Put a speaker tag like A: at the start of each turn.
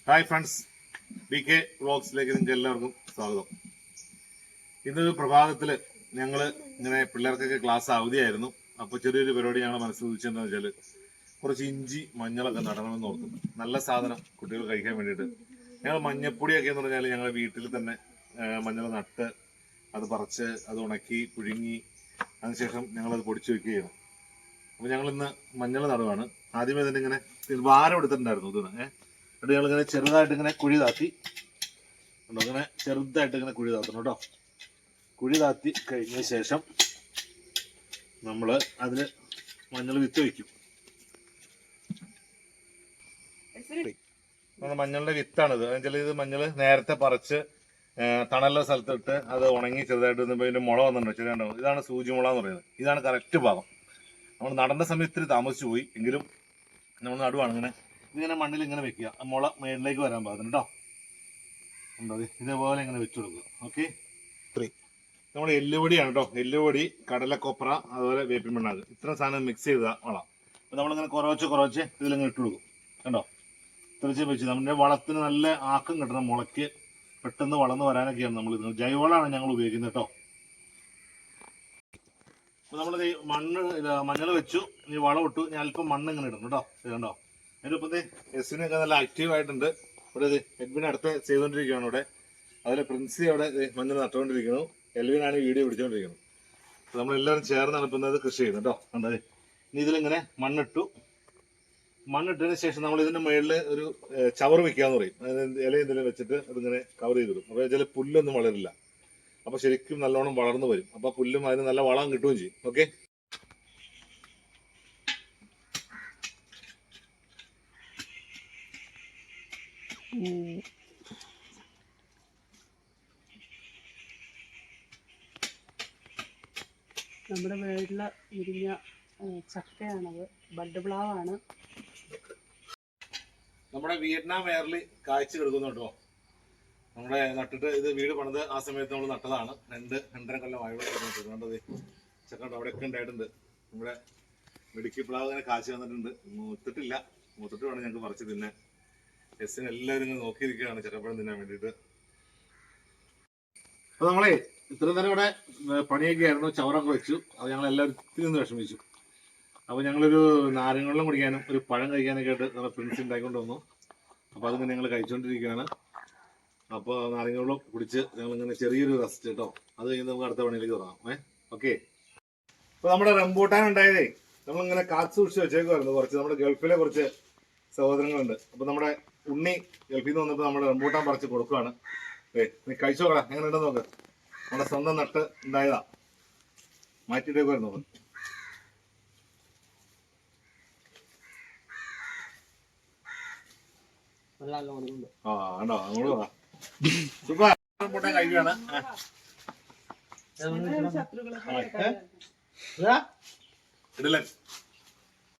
A: Hi friends, BK വ്ളോഗ്സിലേക്ക് നിങ്ങൾക്ക് എല്ലാവർക്കും സ്വാഗതം. ഇന്നൊരു പ്രഭാതത്തിൽ ഞങ്ങൾ ഇങ്ങനെ പിള്ളേർക്കൊക്കെ ക്ലാസ് അവധിയായിരുന്നു. അപ്പോൾ ചെറിയൊരു പരിപാടി ഞങ്ങൾ മനസ്സിൽ വെച്ചെന്ന് വെച്ചാൽ കുറച്ച് ഇഞ്ചി മഞ്ഞളൊക്കെ നടണമെന്ന് ഓർത്തു. നല്ല സാധനം കുട്ടികൾ കഴിക്കാൻ വേണ്ടിയിട്ട് ഞങ്ങൾ മഞ്ഞപ്പൊടിയൊക്കെ എന്ന് പറഞ്ഞാൽ ഞങ്ങൾ വീട്ടിൽ തന്നെ മഞ്ഞൾ നട്ട് അത് പറിച്ച് അത് ഉണക്കി പുഴുങ്ങി അതിനുശേഷം ഞങ്ങളത് പൊടിച്ചു വെക്കുകയാണ്. അപ്പോൾ ഞങ്ങളിന്ന് മഞ്ഞൾ നടുവാണ്. ആദ്യമേ തന്നെ ഇങ്ങനെ വാരം എടുത്തിട്ടുണ്ടായിരുന്നു ഇത് എന്നിട്ട് ഞങ്ങളിങ്ങനെ ചെറുതായിട്ട് ഇങ്ങനെ കുഴി താത്തി ഉണ്ടോ, ഇങ്ങനെ ചെറുതായിട്ട് ഇങ്ങനെ കുഴി താത്തണം കേട്ടോ. കുഴി താത്തി കഴിഞ്ഞ ശേഷം നമ്മൾ അതിൽ മഞ്ഞൾ വിത്ത് വയ്ക്കും. മഞ്ഞളുടെ വിത്താണിത്. എന്നുവെച്ചാൽ ഇത് മഞ്ഞൾ നേരത്തെ പറിച്ച് തണലുള്ള സ്ഥലത്തിട്ട് അത് ഉണങ്ങി ചെറുതായിട്ട് വന്നപ്പോൾ ഇതിൻ്റെ മുള വന്നിട്ടുണ്ട്. ചെറിയ ഇതാണ് സൂചി മുള എന്ന് പറയുന്നത്. ഇതാണ് കറക്റ്റ് ഭാഗം. നമ്മൾ നടേണ്ട സമയത്ത് താമസിച്ചു പോയി എങ്കിലും നമ്മൾ നടുവാണ്. ഇതിങ്ങനെ മണ്ണിൽ ഇങ്ങനെ വെക്കുക, മുള മേളിലേക്ക് വരാൻ പാകത്തിന് കേട്ടോ. ഉണ്ടോ, ഇതേപോലെ ഇങ്ങനെ വെച്ചു കൊടുക്കുക. ഓക്കെ, നമ്മൾ എല്ലുപൊടിയാണ് കേട്ടോ. എല്ലുപൊടി, കടലക്കൊപ്ര, അതുപോലെ വേപ്പിൻ പിണ്ണാക്ക്, ഇത്ര സാധനം മിക്സ് ചെയ്ത വളം. അപ്പോൾ നമ്മളിങ്ങനെ കുറച്ച് ഇതിലിങ്ങനെ ഇട്ട് കൊടുക്കും. കണ്ടോ, ഇത്രച്ചും വെച്ച് നമ്മുടെ വളത്തിന് നല്ല ആക്കം കിട്ടണം. മുളയ്ക്ക് പെട്ടെന്ന് വളർന്ന് വരാനൊക്കെയാണ് നമ്മൾ ഇത് ജൈവവളമാണ് ഞങ്ങൾ ഉപയോഗിക്കുന്നത് കേട്ടോ. അപ്പോൾ നമ്മൾ മഞ്ഞൾ വെച്ചു, ഈ വളം ഇട്ടു. ഞാൻ അല്പം മണ്ണ് ഇങ്ങനെ ഇടുന്നു കേട്ടോ. ഇത് കണ്ടോ, അതിൻ്റെ ഒപ്പത്തെ എസ്വിനൊക്കെ നല്ല ആക്റ്റീവ് ആയിട്ടുണ്ട്. ഇവിടെ എഡ്വിൻ അടുത്ത് ചെയ്തുകൊണ്ടിരിക്കുകയാണ്. ഇവിടെ അതുപോലെ പ്രിൻസി അവിടെ മഞ്ഞൾ നട്ടുകൊണ്ടിരിക്കുന്നു. എൽവിനാണ് വീഡിയോ പിടിച്ചുകൊണ്ടിരിക്കുന്നത്. അപ്പോൾ നമ്മളെല്ലാവരും ചേർന്നാണ് ഇപ്പം ഇത് കൃഷി ചെയ്യുന്നത് കേട്ടോ. കണ്ടത്, ഇനി ഇതിലിങ്ങനെ മണ്ണിട്ടതിന് ശേഷം നമ്മൾ ഇതിൻ്റെ മുകളിൽ ഒരു ചവറ് വെക്കാന്ന് പറയും. ഇല എന്തെങ്കിലും വെച്ചിട്ട് അതിങ്ങനെ കവർ ചെയ്തിടും. അപ്പോൾ ചില പുല്ലൊന്നും വളരില്ല. അപ്പോൾ ശരിക്കും നല്ലോണം വളർന്നു വരും. അപ്പോൾ പുല്ലും അതിന് നല്ല വളം കിട്ടുകയും ചെയ്യും. ഓക്കെ,
B: നമ്മുടെ വീട്ടിൽ വിരിഞ്ഞ ചക്കയാണത്. ബഡ് പ്ലാവാണ്.
A: നമ്മുടെ വിയറ്റ്നാം എയറിൽ കായ്ച്ചു കിടക്കുന്നു കേട്ടോ. നമ്മുടെ നട്ടിട്ട് ഇത് വീട് പണിത് ആ സമയത്ത് നമ്മൾ നട്ടതാണ്. 2-2.5 കൊല്ലം ആയോണ്ടത് ചക്കണ്ട അവിടെയൊക്കെ ഉണ്ടായിട്ടുണ്ട്. നമ്മുടെ മിടുക്കി പ്ലാവ് ഇങ്ങനെ കായ്ച്ചു വന്നിട്ടുണ്ട്. മൂത്തിട്ട് വേണം ഞങ്ങൾക്ക് പറിച്ച് തിന്നാൻ. എസ്സിന് എല്ലാവരും ഇങ്ങനെ നോക്കിയിരിക്കുകയാണ് ചക്കപ്പഴം തിന്നാൻ വേണ്ടിയിട്ട്. അപ്പോൾ നമ്മളെ ഇത്രയും നേരം ഇവിടെ പണിയൊക്കെ ആയിരുന്നു. ചവറൊക്കെ വെച്ചു. അത് ഞങ്ങൾ എല്ലാവരും ഒത്തിരി ഒന്ന് വിഷമിച്ചു. അപ്പോൾ ഞങ്ങളൊരു നാരങ്ങ വെള്ളം കുടിക്കാനും ഒരു പഴം കഴിക്കാനൊക്കെ ആയിട്ട് നമ്മുടെ പ്രിൻസ് ഉണ്ടാക്കിക്കൊണ്ട് വന്നു. അപ്പോൾ അതിങ്ങനെ ഞങ്ങൾ കഴിച്ചുകൊണ്ടിരിക്കുകയാണ്. അപ്പോൾ നാരങ്ങ വെള്ളം കുടിച്ച് ഞങ്ങളിങ്ങനെ ചെറിയൊരു റെസ്റ്റ് കേട്ടോ. അത് കഴിഞ്ഞ് നമുക്ക് അടുത്ത പണിയിലേക്ക് തുടങ്ങാം. ഓക്കെ, അപ്പോൾ നമ്മുടെ റംബൂട്ടാൻ ഉണ്ടായതേ നമ്മളിങ്ങനെ കാത്തു സൂക്ഷിച്ച് വെച്ചേക്കുമായിരുന്നു. കുറച്ച് നമ്മുടെ ഗൾഫിലെ കുറച്ച് സഹോദരങ്ങളുണ്ട്. അപ്പോൾ നമ്മുടെ ഉണ്ണി ഗൾഫിൽ നിന്ന് വന്നപ്പോൾ നമ്മുടെ റംബൂട്ടാൻ പറിച്ച് കൊടുക്കുകയാണ്. നീ കഴിച്ചു നോക്കടാ, എങ്ങനെ ഉണ്ടെന്ന് നോക്ക്. നമ്മുടെ സ്വന്തം നട്ട് ഉണ്ടായതാ, മാറ്റിയിട്ടേക്കുമായിരുന്നു. ആ ഉണ്ടോ, അങ്ങോട്ട് പോകാം. സൂപ്പർ റംബൂട്ടാൻ കഴിക്കുകയാണ്. ഇടലൻ